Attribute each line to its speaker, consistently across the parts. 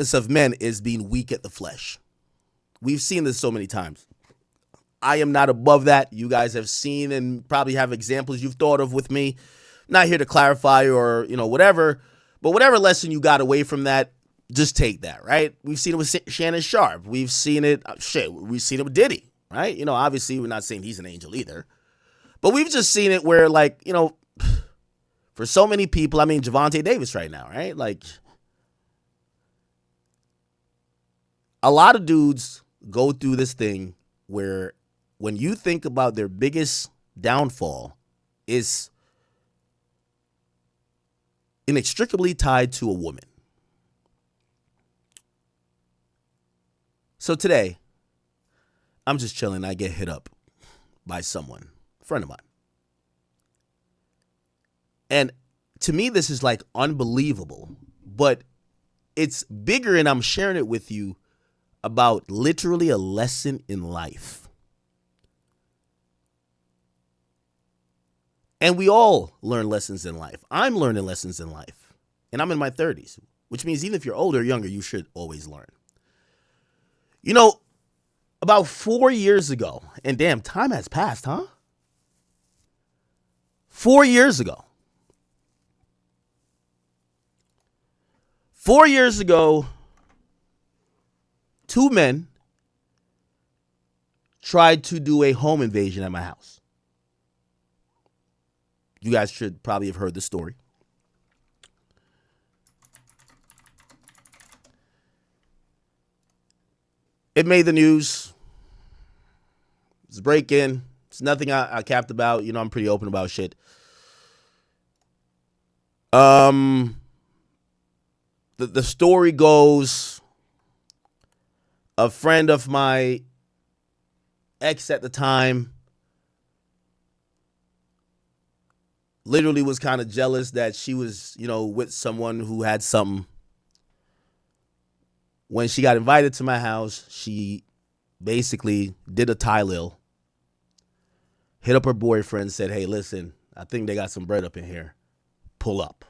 Speaker 1: weakness of men is being weak at the flesh. We've seen this so many times. I am not above that. You guys have seen and probably have examples you've thought of with me. Not here to clarify or, whatever. But whatever lesson you got away from that, just take that, right? We've seen it with Shannon Sharp. We've seen it, we've seen it with Diddy, right? Obviously we're not saying he's an angel either. But we've just seen it where, for so many people, Javante Davis right now, right? A lot of dudes go through this thing where when you think about their biggest downfall is inextricably tied to a woman. So today, I'm just chilling. I get hit up by someone, a friend of mine. And to me, this is unbelievable, but it's bigger, and I'm sharing it with you about literally a lesson in life. And we all learn lessons in life. I'm learning lessons in life, and I'm in my 30s, which means even if you're older or younger, you should always learn. About 4 years ago, and damn, time has passed, huh? 4 years ago. 4 years ago, two men tried to do a home invasion at my house. You guys should probably have heard the story. It made the news. It's a break-in. It's nothing I capped about. I'm pretty open about shit. The story goes, a friend of my ex at the time literally was kind of jealous that she was, with someone who had something. When she got invited to my house, she basically did a Tylil, hit up her boyfriend, said, hey, listen, I think they got some bread up in here. Pull up.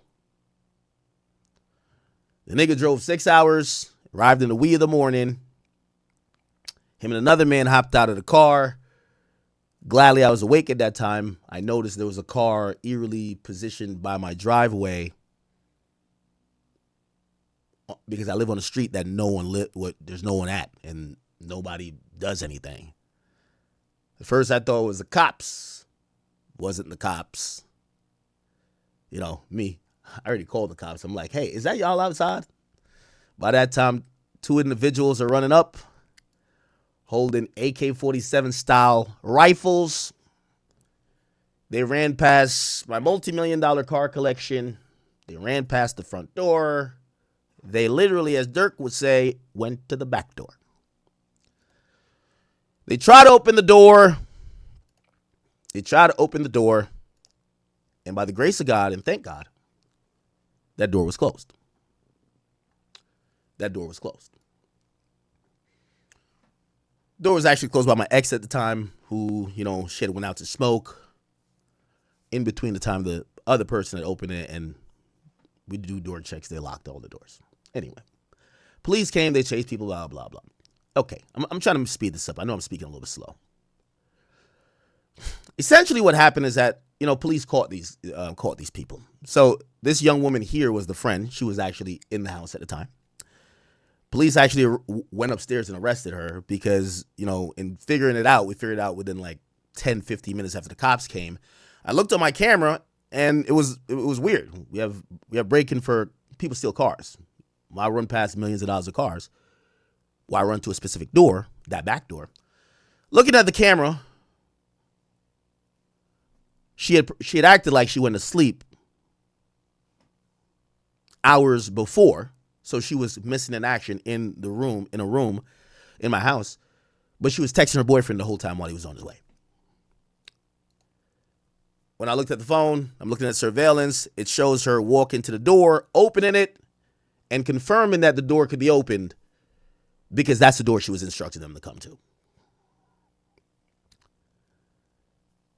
Speaker 1: The nigga drove 6 hours, arrived in the wee of the morning. Him and another man hopped out of the car. Gladly, I was awake at that time. I noticed there was a car eerily positioned by my driveway because I live on a street that there's no one at, and nobody does anything. At first, I thought it was the cops. Wasn't the cops. Me. I already called the cops. I'm like, hey, is that y'all outside? By that time, two individuals are running up, holding AK-47 style rifles. They ran past my multi-million-dollar car collection. They ran past the front door. They literally, as Dirk would say, went to the back door. They tried to open the door. And by the grace of God, and thank God, that door was closed. Door was actually closed by my ex at the time, who, she had went out to smoke. In between the time the other person had opened it, and we do door checks, they locked all the doors. Anyway, police came, they chased people, blah, blah, blah. Okay, I'm trying to speed this up. I know I'm speaking a little bit slow. Essentially what happened is that, police caught these people. So this young woman here was the friend. She was actually in the house at the time. Police actually went upstairs and arrested her because, in figuring it out, we figured it out within 10, 15 minutes after the cops came. I looked at my camera and it was weird. We have break-in for people steal cars. I run past millions of dollars of cars. Well, I run to a specific door, that back door. Looking at the camera, she had acted like she went to sleep hours before. So she was missing in action in a room in my house. But she was texting her boyfriend the whole time while he was on his way. When I looked at the phone, I'm looking at surveillance. It shows her walking to the door, opening it, and confirming that the door could be opened because that's the door she was instructing them to come to.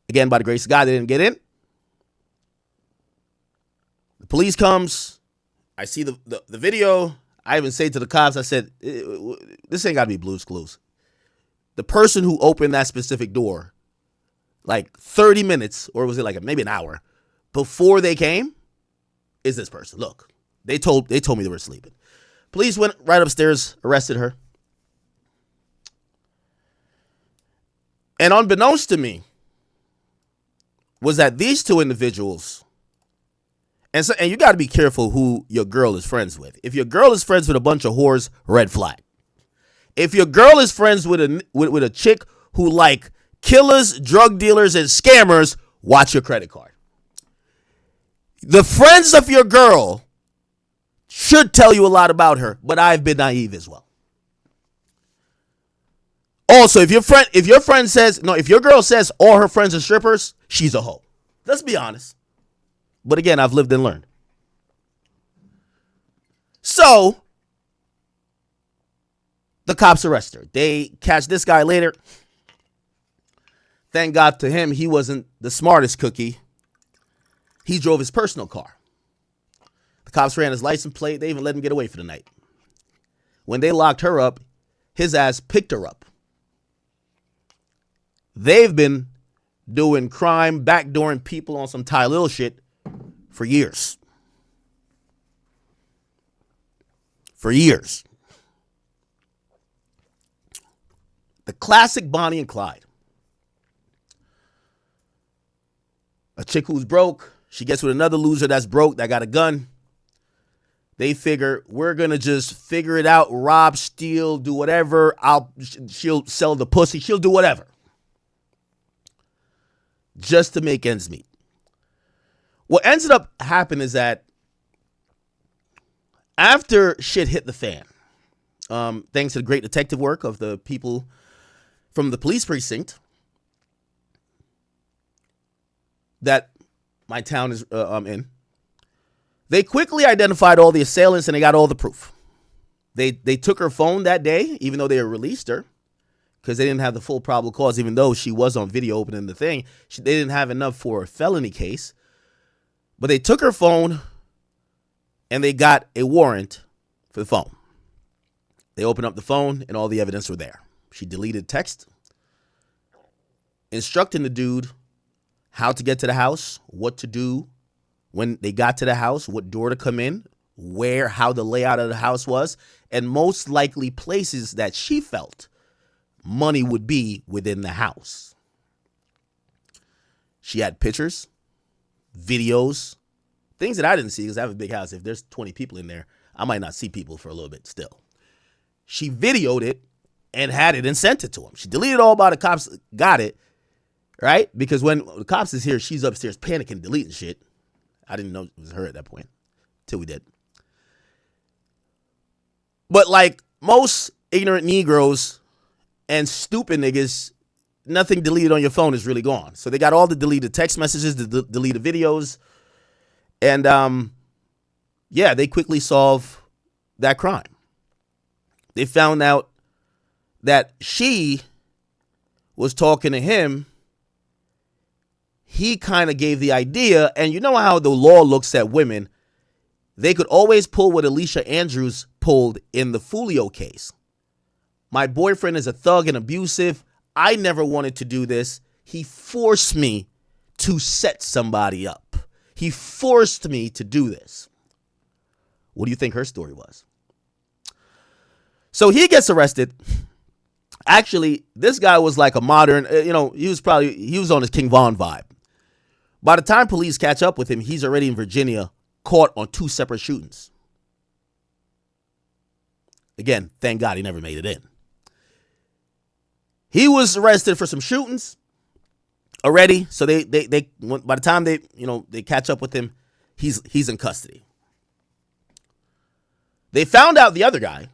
Speaker 1: Again, by the grace of God, they didn't get in. The police comes. I see the video. I even say to the cops, I said, this ain't got to be Blue's Clues. The person who opened that specific door, like 30 minutes, or was it like maybe an hour, before they came, is this person. Look, they told me they were sleeping. Police went right upstairs, arrested her. And unbeknownst to me was that these two individuals, and you got to be careful who your girl is friends with. If your girl is friends with a bunch of whores, red flag. If your girl is friends with a chick who like killers, drug dealers, and scammers, watch your credit card. The friends of your girl should tell you a lot about her, but I've been naive as well. Also, if your girl says all her friends are strippers, she's a hoe. Let's be honest. But again, I've lived and learned. So, the cops arrest her. They catch this guy later. Thank God to him, he wasn't the smartest cookie. He drove his personal car. The cops ran his license plate. They even let him get away for the night. When they locked her up, his ass picked her up. They've been doing crime, backdooring people on some Ty Lil shit for years. For years. The classic Bonnie and Clyde. A chick who's broke, she gets with another loser that's broke, that got a gun. They figure, we're going to just figure it out, rob, steal, do whatever. She'll sell the pussy, she'll do whatever. Just to make ends meet. What ended up happening is that after shit hit the fan, thanks to the great detective work of the people from the police precinct that my town is in, they quickly identified all the assailants and they got all the proof. They took her phone that day, even though they released her, because they didn't have the full probable cause, even though she was on video opening the thing. They didn't have enough for a felony case. But they took her phone and they got a warrant for the phone. They opened up the phone and all the evidence were there. She deleted text, instructing the dude how to get to the house, what to do when they got to the house, what door to come in, how the layout of the house was, and most likely places that she felt money would be within the house. She had pictures, videos, things that I didn't see because I have a big house. If there's 20 people in there, I might not see people for a little bit still. She videoed it and had it and sent it to him. She deleted all about the cops, got it, right? Because when the cops is here, she's upstairs panicking, deleting shit. I didn't know it was her at that point till we did. But like most ignorant Negroes and stupid niggas, nothing deleted on your phone is really gone. So they got all the deleted text messages, the deleted videos. And they quickly solve that crime. They found out that she was talking to him. He kind of gave the idea, and you know how the law looks at women. They could always pull what Alicia Andrews pulled in the Fulio case. My boyfriend is a thug and abusive. I never wanted to do this. He forced me to set somebody up. He forced me to do this. What do you think her story was? So he gets arrested. Actually, this guy was like a modern, he was on his King Von vibe. By the time police catch up with him, he's already in Virginia, caught on 2 separate shootings. Again, thank God he never made it in. He was arrested for some shootings already. So they by the time they catch up with him, he's in custody. They found out the other guy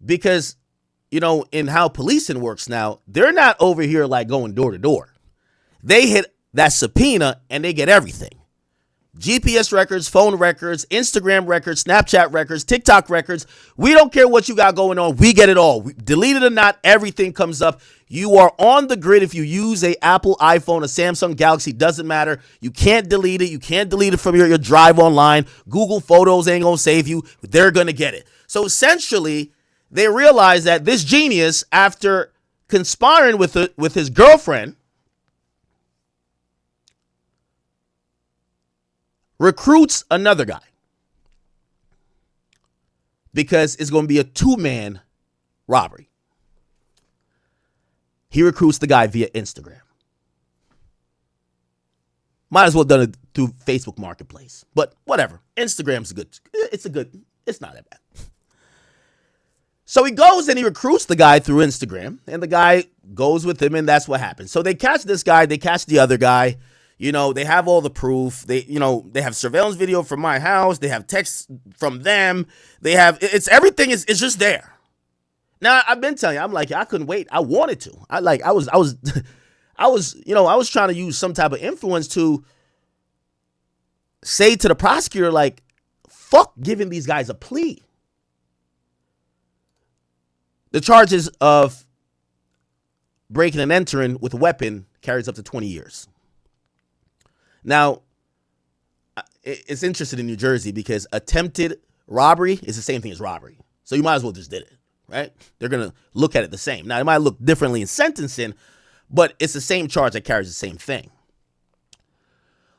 Speaker 1: because, in how policing works now, they're not over here like going door to door. They hit that subpoena and they get everything. GPS records, phone records, Instagram records, Snapchat records, TikTok records. We don't care what you got going on. We get it all. Delete it or not, everything comes up. You are on the grid if you use a Apple iPhone, a Samsung Galaxy, doesn't matter. You can't delete it. You can't delete it from your drive online. Google Photos ain't going to save you. They're going to get it. So essentially, they realize that this genius, after conspiring with his girlfriend, recruits another guy because it's going to be a two-man robbery. He recruits the guy via Instagram. Might as well done it through Facebook Marketplace, but whatever. Instagram's good. It's not that bad. So he goes and he recruits the guy through Instagram, and the guy goes with him, and that's what happens. So they catch this guy, they catch the other guy. You know, they have all the proof. They have surveillance video from my house. They have texts from them. They have, everything is just there. Now, I've been telling you, I'm like, I couldn't wait. I wanted to. I was trying to use some type of influence to say to the prosecutor, like, fuck giving these guys a plea. The charges of breaking and entering with a weapon carries up to 20 years. Now, it's interesting in New Jersey because attempted robbery is the same thing as robbery. So you might as well just did it, right? They're going to look at it the same. Now, it might look differently in sentencing, but it's the same charge that carries the same thing.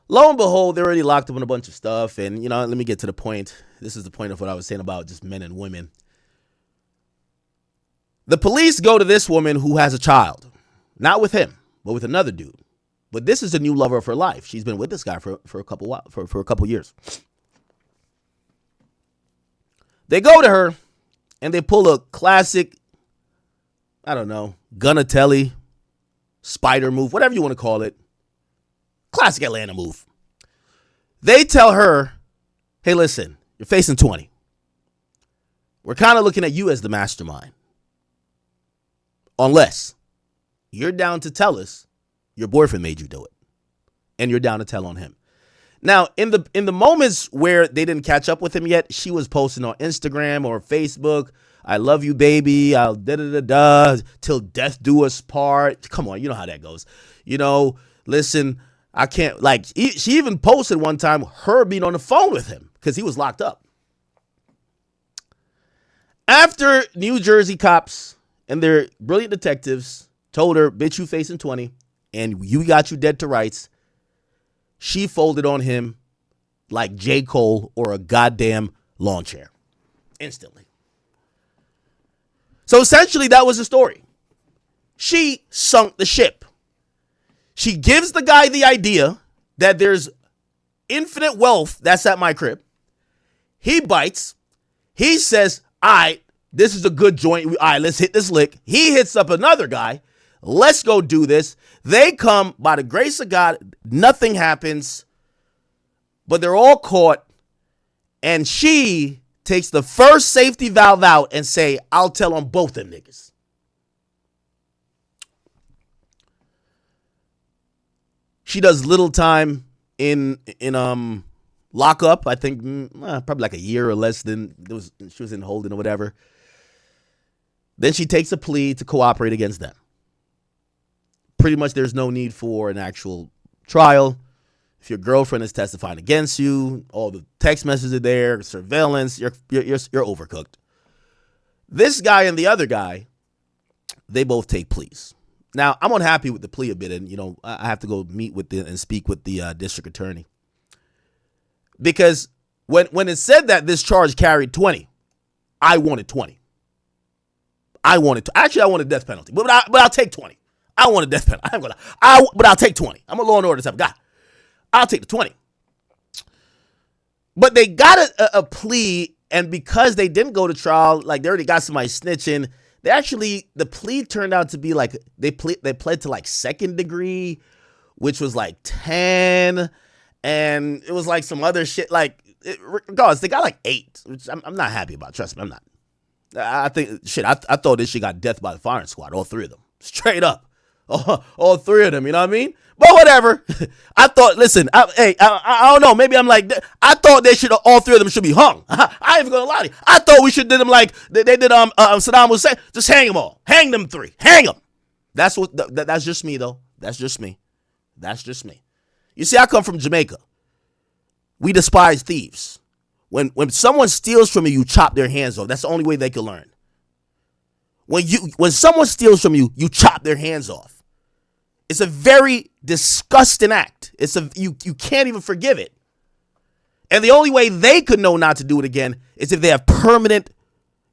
Speaker 1: Lo and behold, they're already locked up on a bunch of stuff. And, let me get to the point. This is the point of what I was saying about just men and women. The police go to this woman who has a child, not with him, but with another dude. But this is the new lover of her life. She's been with this guy for a couple years. They go to her and they pull a classic, I don't know, Gunatelli, spider move, whatever you want to call it. Classic Atlanta move. They tell her, hey, listen, you're facing 20. We're kind of looking at you as the mastermind. Unless you're down to tell us your boyfriend made you do it, and you're down to tell on him. Now, in the moments where they didn't catch up with him yet, she was posting on Instagram or Facebook, I love you, baby, I'll da-da-da-da, till death do us part. Come on, you know how that goes. Listen, I can't, she even posted one time her being on the phone with him because he was locked up. After New Jersey cops and their brilliant detectives told her, bitch, you facing 20, and you got you dead to rights, she folded on him like J. Cole or a goddamn lawn chair. Instantly. So essentially, that was the story. She sunk the ship. She gives the guy the idea that there's infinite wealth that's at my crib. He bites. He says, all right, this is a good joint. All right, let's hit this lick. He hits up another guy. Let's go do this. They come, by the grace of God, nothing happens, but they're all caught, and she takes the first safety valve out and say, I'll tell on both them niggas. She does little time in lockup. I think probably like a year or less than she was in holding or whatever. Then she takes a plea to cooperate against them. Pretty much there's no need for an actual trial. If your girlfriend is testifying against you, all the text messages are there, surveillance, you're overcooked. This guy and the other guy, they both take pleas. Now, I'm unhappy with the plea a bit, and I have to go meet with and speak with the district attorney. Because when it said that this charge carried 20, I wanted 20. I wanted death penalty, but I'll take 20. I want a death penalty. But I'll take 20. I'm a law and order type of guy. I'll take the 20. But they got a plea, and because they didn't go to trial, like they already got somebody snitching, the plea turned out to be like, they pled to like second degree, which was like 10, and it was like some other shit. Like, regardless, they got like 8, which I'm not happy about. Trust me, I'm not. I think, I thought this shit got death by the firing squad, all 3 of them. Straight up. all three of them. You know what I mean? But whatever. I thought. Listen. I don't know. Maybe I'm like. I thought they should. All three of them should be hung. I ain't even gonna lie to you. I thought we should do them like they did. Saddam Hussein. Just hang them all. Hang them three. Hang them. That's what. That's just me though. That's just me. That's just me. You see, I come from Jamaica. We despise thieves. When someone steals from you, you chop their hands off. That's the only way they can learn. When someone steals from you, you chop their hands off. It's a very disgusting act. You can't even forgive it. And the only way they could know not to do it again is if they have permanent.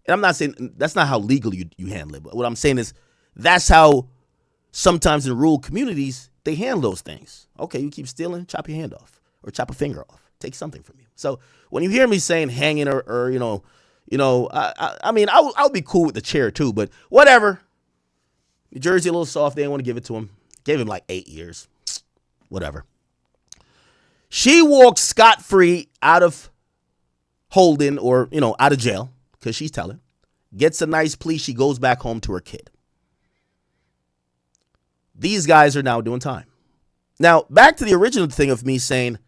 Speaker 1: And I'm not saying that's not how legal you handle it. But what I'm saying is that's how sometimes in rural communities they handle those things. Okay, you keep stealing, chop your hand off or chop a finger off. Take something from you. So when you hear me saying hanging or I mean, I'll be cool with the chair too, but whatever. New Jersey a little soft. They didn't want to give it to him. Gave him like 8 years. Whatever. She walks scot-free out of holding or, out of jail because she's telling. Gets a nice plea. She goes back home to her kid. These guys are now doing time. Now, back to the original thing of me saying,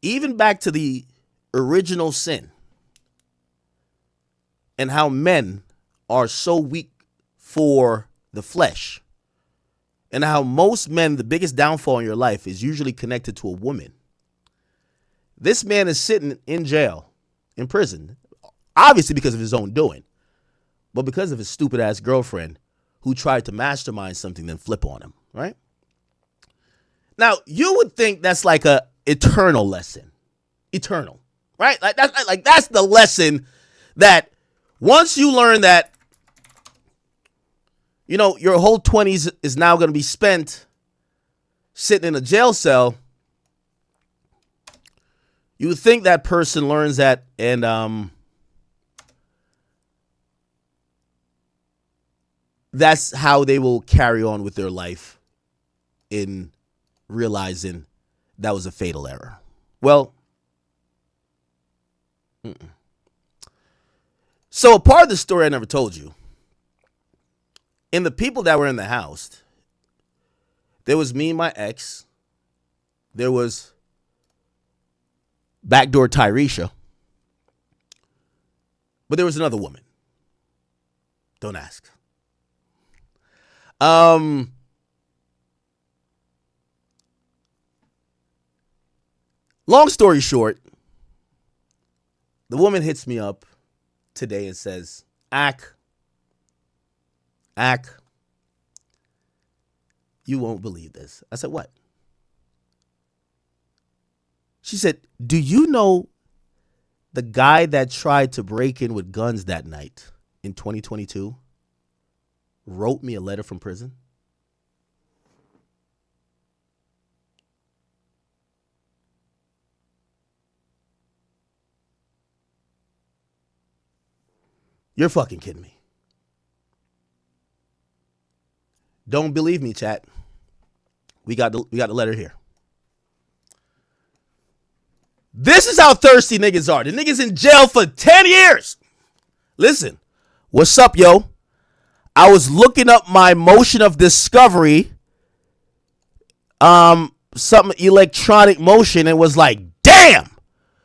Speaker 1: even back to the original sin and how men are so weak for the flesh and how most men, the biggest downfall in your life is usually connected to a woman. This man is sitting in jail, in prison, obviously because of his own doing, but because of his stupid ass girlfriend who tried to mastermind something then flip on him, right? Now, you would think that's like a eternal lesson. Eternal, right? Like that's the lesson that once you learn that, your whole 20s is now going to be spent sitting in a jail cell. You would think that person learns that and that's how they will carry on with their life in realizing that was a fatal error. Well, so a part of the story I never told you, in the people that were in the house, there was me and my ex, there was backdoor Tyresha, but there was another woman. Don't ask. Long story short, the woman hits me up today and says, Ak, you won't believe this. I said, what? She said, do you know the guy that tried to break in with guns that night in 2022 wrote me a letter from prison? You're fucking kidding me. Don't believe me, chat. We got the letter here. This is how thirsty niggas are. The niggas in jail for 10 years. Listen, what's up, yo? I was looking up my motion of discovery, something electronic motion, and was like, damn,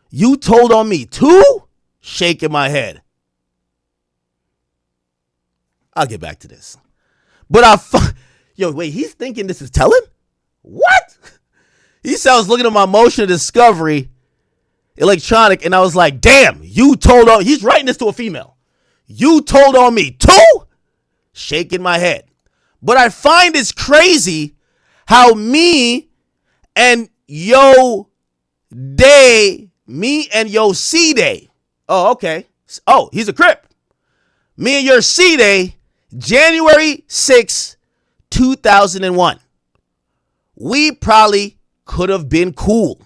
Speaker 1: you told on me too? Shaking my head. I'll get back to this. But wait, he's thinking this is telling? What? He said I was looking at my motion of discovery, electronic, and I was like, damn, you told on, he's writing this to a female. You told on me too? Shaking my head. But I find it's crazy how me and Yo C-Day. Oh, okay. Oh, he's a Crip. Me and your C-Day, January 6, 2001. We probably could have been cool.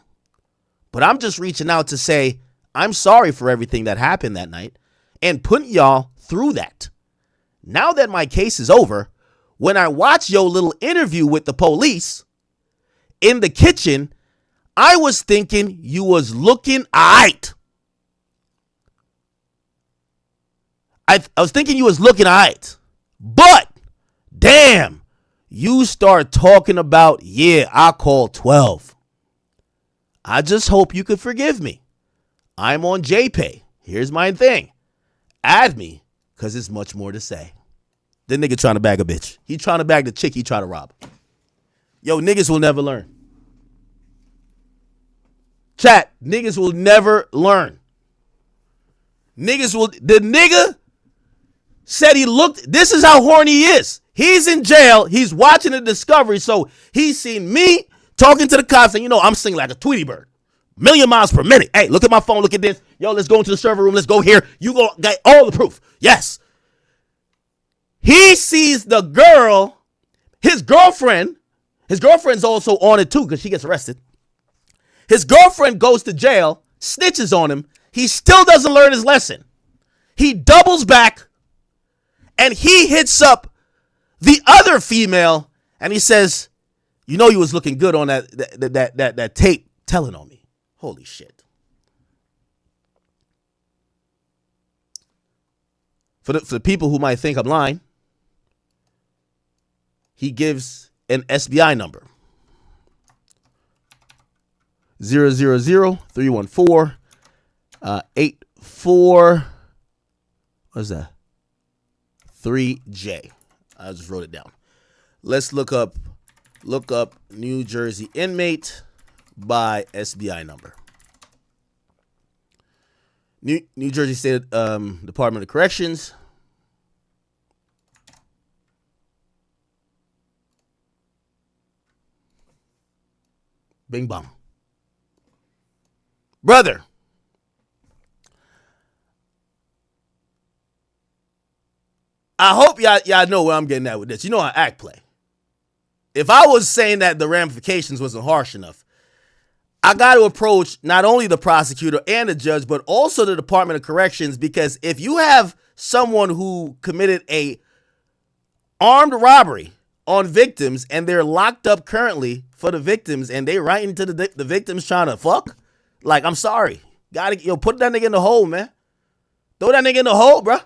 Speaker 1: But I'm just reaching out to say I'm sorry for everything that happened that night and putting y'all through that. Now that my case is over, when I watch your little interview with the police in the kitchen, I was thinking you was looking aight. I was thinking you was looking aight. But Damn, you start talking about, yeah, I called 12. I just hope you could forgive me. I'm on JPay. Here's my thing. Add me, because there's much more to say. The nigga trying to bag a bitch. He trying to bag the chick he trying to rob. Yo, niggas will never learn. Chat, niggas will never learn. The nigga said he looked, this is how horny he is. He's in jail. He's watching the Discovery. So he's seen me talking to the cops and, I'm singing like a Tweety Bird. Million miles per minute. Hey, look at my phone. Look at this. Yo, let's go into the server room. Let's go here. You go get all the proof. Yes. He sees the girl, his girlfriend. His girlfriend's also on it too because she gets arrested. His girlfriend goes to jail, snitches on him. He still doesn't learn his lesson. He doubles back and he hits up the other female and he says, you was looking good on that tape telling on me. Holy shit. For the people who might think I'm lying, he gives an SBI number. 000-314 84 what's that? 3J. I just wrote it down. Let's look up New Jersey inmate by SBI number. New Jersey State Department of Corrections. Bing bong. Brother. I hope y'all know where I'm getting at with this. You know how act play. If I was saying that the ramifications wasn't harsh enough, I got to approach not only the prosecutor and the judge, but also the Department of Corrections, because if you have someone who committed a armed robbery on victims and they're locked up currently for the victims and they writing to the victims trying to fuck, like, I'm sorry. Put that nigga in the hole, man. Throw that nigga in the hole, bro.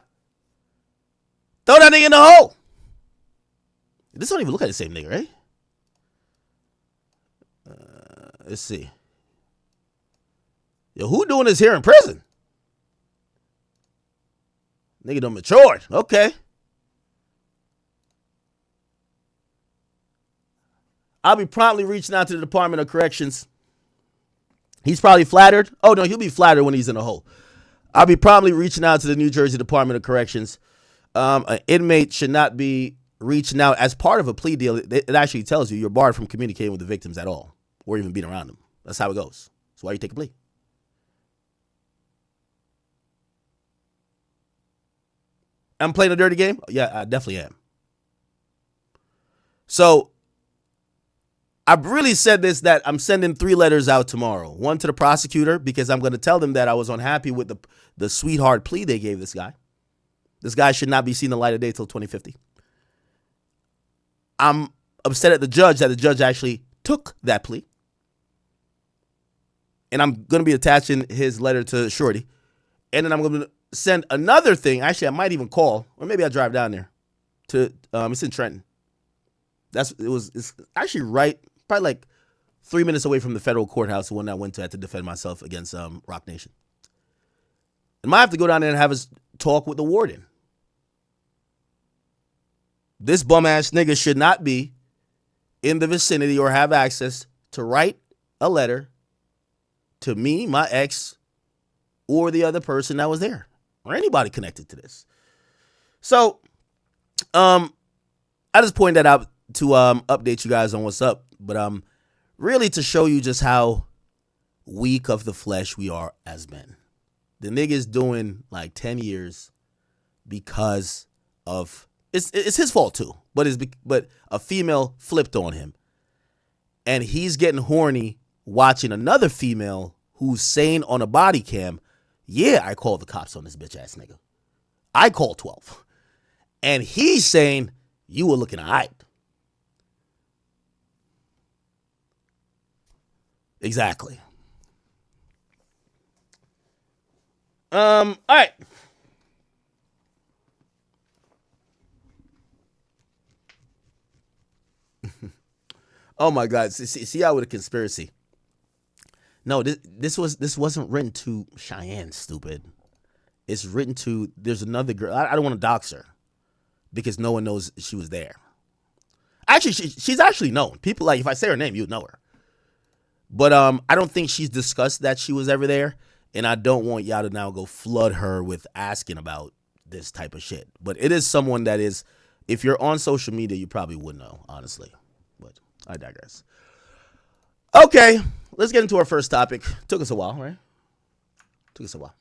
Speaker 1: Throw that nigga in the hole. This don't even look like the same nigga, right? Let's see. Yo, who doing this here in prison? Nigga done matured. Okay. I'll be promptly reaching out to the Department of Corrections. He's probably flattered. Oh, no, he'll be flattered when he's in a hole. I'll be promptly reaching out to the New Jersey Department of Corrections. An inmate should not be reaching out as part of a plea deal. It actually tells you you're barred from communicating with the victims at all or even being around them. That's how it goes. That's why you take a plea. I'm playing a dirty game? Yeah, I definitely am. So I've really said this, that I'm sending 3 letters out tomorrow. One to the prosecutor because I'm going to tell them that I was unhappy with the sweetheart plea they gave this guy. This guy should not be seen the light of day till 2050. I'm upset at the judge that the judge actually took that plea. And I'm going to be attaching his letter to Shorty. And then I'm going to send another thing. Actually, I might even call, or maybe I'll drive down there to, it's in Trenton. It's actually right, probably like 3 minutes away from the federal courthouse, the one I went to, had to defend myself against Rock Nation. I might have to go down there and have a talk with the warden. This bum ass nigga should not be in the vicinity or have access to write a letter to me, my ex, or the other person that was there, or anybody connected to this. So, I just pointed that out to update you guys on what's up, but really to show you just how weak of the flesh we are as men. The nigga's doing like 10 years because of it's his fault too, but a female flipped on him, and he's getting horny watching another female who's saying on a body cam, yeah, I called the cops on this bitch ass nigga. I called 12. And he's saying, you were looking all right. Exactly. All right. Oh my God! See how with a conspiracy. No, this wasn't written to Cheyenne. Stupid. It's written to. There's another girl. I don't want to dox her because no one knows she was there. Actually, she's actually known. People like if I say her name, you'd know her. But I don't think she's discussed that she was ever there, and I don't want y'all to now go flood her with asking about this type of shit. But it is someone that is. If you're on social media, you probably would know, honestly. But I digress. Okay, let's get into our first topic. Took us a while, right? Took us a while.